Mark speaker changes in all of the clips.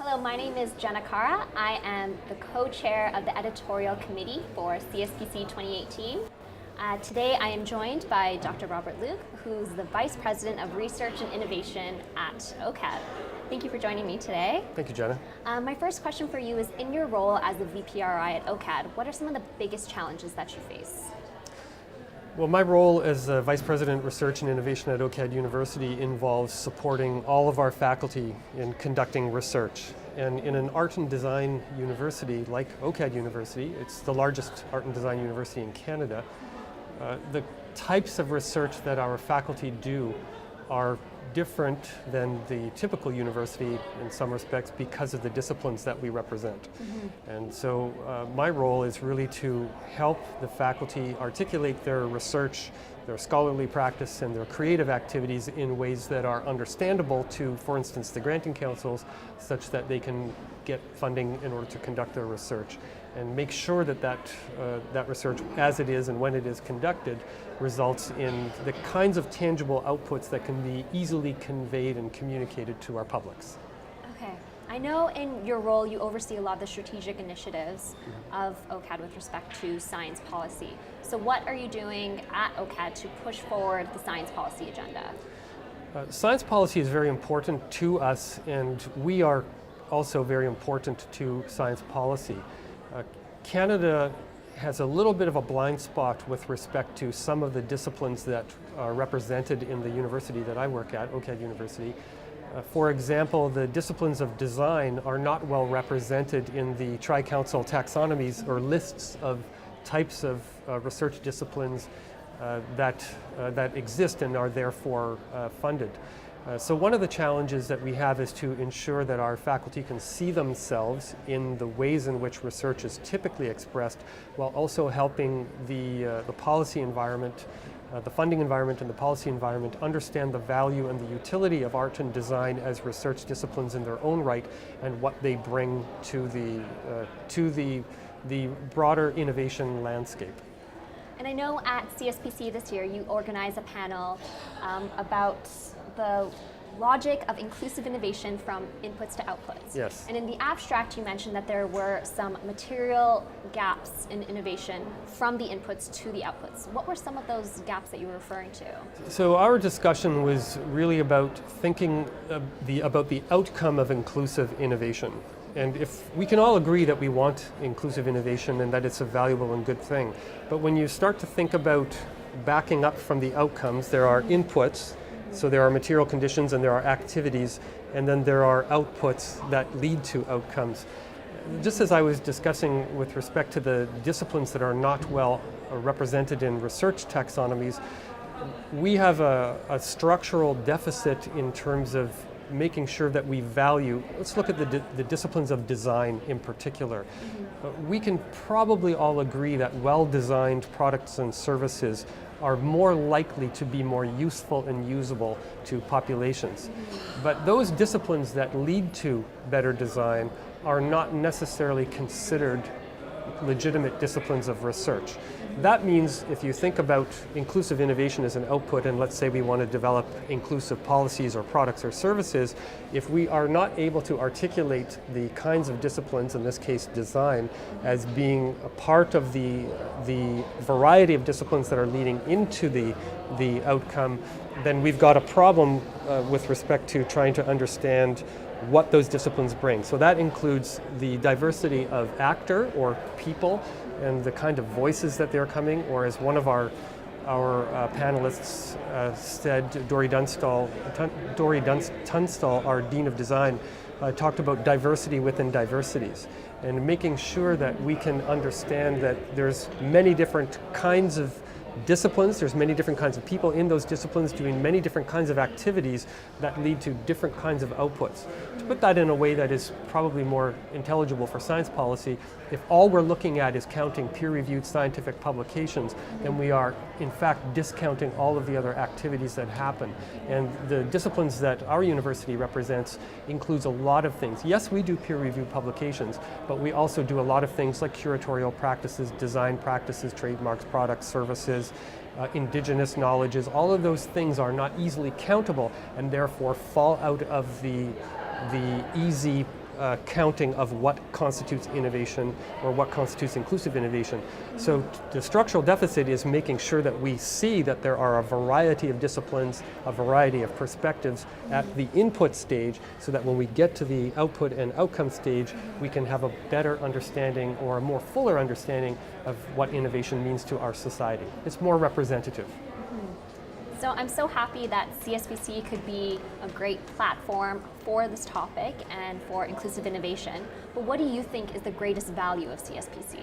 Speaker 1: Hello, my name is Jenna Cara. I am the co-chair of the editorial committee for CSPC 2018. Today I am joined by Dr. Robert Luke, who's the Vice President of Research and Innovation at OCAD. Thank you for joining me today.
Speaker 2: Thank you, Jenna.
Speaker 1: My first question for you is, in your role as the VPRI at OCAD, what are some of the biggest challenges that you face?
Speaker 2: Well, my role as Vice President Research and Innovation at OCAD University involves supporting all of our faculty in conducting research. And in an art and design university like OCAD University, it's the largest art and design university in Canada, the types of research that our faculty do are different than the typical university in some respects because of the disciplines that we represent. Mm-hmm. And so my role is really to help the faculty articulate their research, their scholarly practice, and their creative activities in ways that are understandable to, for instance, the granting councils, such that they can get funding in order to conduct their research, and make sure that that research, as it is and when it is conducted, results in the kinds of tangible outputs that can be easily conveyed and communicated to our publics.
Speaker 1: Okay. I know in your role you oversee a lot of the strategic initiatives of OCAD with respect to science policy. So what are you doing at OCAD to push forward the science policy agenda?
Speaker 2: Science policy is very important to us, and we are also very important to science policy. Canada has a little bit of a blind spot with respect to some of the disciplines that are represented in the university that I work at, OCAD University. For example, the disciplines of design are not well represented in the Tri-Council taxonomies or lists of types of research disciplines that exist and are therefore funded. So one of the challenges that we have is to ensure that our faculty can see themselves in the ways in which research is typically expressed, while also helping the policy environment, the funding environment and the policy environment understand the value and the utility of art and design as research disciplines in their own right, and what they bring to the broader innovation landscape.
Speaker 1: And I know at CSPC this year you organized a panel about the logic of inclusive innovation from inputs to outputs.
Speaker 2: Yes.
Speaker 1: And in the abstract you mentioned that there were some material gaps in innovation from the inputs to the outputs. What were some of those gaps that you were referring to?
Speaker 2: So our discussion was really about thinking about the outcome of inclusive innovation. And if we can all agree that we want inclusive innovation and that it's a valuable and good thing, but when you start to think about backing up from the outcomes, there are inputs, so there are material conditions and there are activities, and then there are outputs that lead to outcomes. Just as I was discussing with respect to the disciplines that are not well represented in research taxonomies, we have a structural deficit in terms of making sure that we value, let's look at the disciplines of design in particular. We can probably all agree that well-designed products and services are more likely to be more useful and usable to populations. But those disciplines that lead to better design are not necessarily considered legitimate disciplines of research. That means if you think about inclusive innovation as an output, and let's say we want to develop inclusive policies or products or services, if we are not able to articulate the kinds of disciplines, in this case design, as being a part of the variety of disciplines that are leading into the outcome, then we've got a problem with respect to trying to understand what those disciplines bring. So that includes the diversity of actor or people and the kind of voices that they're coming, or as one of our panelists said, Dory Tunstall, our Dean of Design, talked about diversity within diversities, and making sure that we can understand that there's many different kinds of disciplines, there's many different kinds of people in those disciplines doing many different kinds of activities that lead to different kinds of outputs. To put that in a way that is probably more intelligible for science policy, if all we're looking at is counting peer-reviewed scientific publications, then we are in fact discounting all of the other activities that happen. And the disciplines that our university represents includes a lot of things. Yes, we do peer-reviewed publications, but we also do a lot of things like curatorial practices, design practices, trademarks, products, services, indigenous knowledges. All of those things are not easily countable and therefore fall out of the easy counting of what constitutes innovation or what constitutes inclusive innovation. So the structural deficit is making sure that we see that there are a variety of disciplines, a variety of perspectives at the input stage, so that when we get to the output and outcome stage, we can have a better understanding or a more fuller understanding of what innovation means to our society. It's more representative.
Speaker 1: So I'm so happy that CSPC could be a great platform for this topic and for inclusive innovation. But what do you think is the greatest value of CSPC?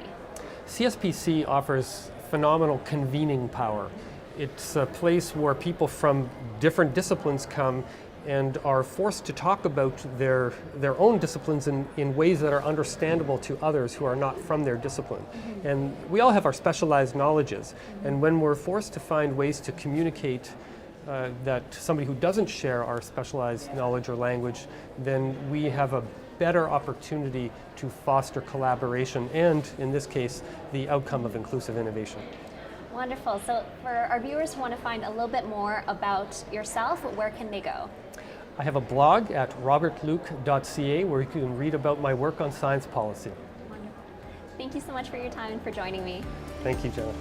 Speaker 2: CSPC offers phenomenal convening power. It's a place where people from different disciplines come and are forced to talk about their own disciplines in ways that are understandable to others who are not from their discipline. And we all have our specialized knowledges, and when we're forced to find ways to communicate that somebody who doesn't share our specialized knowledge or language, then we have a better opportunity to foster collaboration and, in this case, the outcome of inclusive innovation.
Speaker 1: Wonderful. So for our viewers who want to find a little bit more about yourself, where can they go?
Speaker 2: I have a blog at robertluke.ca where you can read about my work on science policy.
Speaker 1: Wonderful. Thank you so much for your time and for joining me.
Speaker 2: Thank you, Jenna.